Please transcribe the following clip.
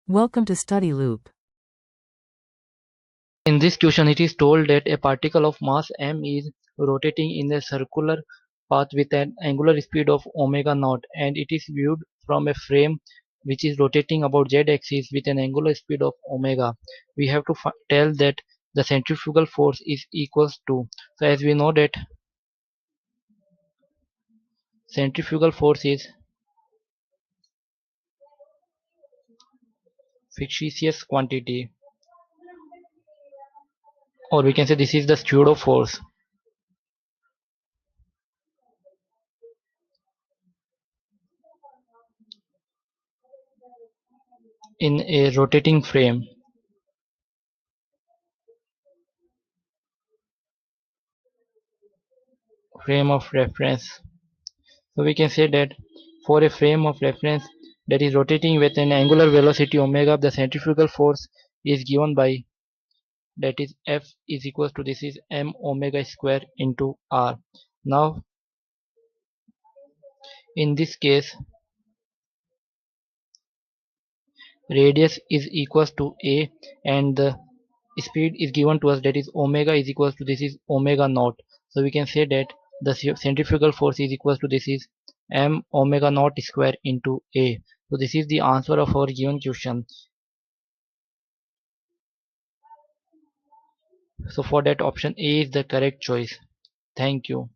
Welcome to Study Loop. In this question, it is told that a particle of mass m is rotating in a circular path with an angular speed of omega naught, and it is viewed from a frame which is rotating about z-axis with an angular speed of omega. We have to tell that the centrifugal force is equals to. So as we know that centrifugal force is fictitious quantity, or we can say this is the pseudo force in a rotating frame of reference. So we can say that for a frame of reference that is rotating with an angular velocity omega, the centrifugal force is given by, that is, F is equals to, this is m omega square into r. Now in this case, radius is equals to a, and the speed is given to us, that is omega is equals to, this is omega naught. So we can say that the centrifugal force is equals to, this is m omega naught square into a. So this is the answer of our given question. So for that, option A is the correct choice. Thank you.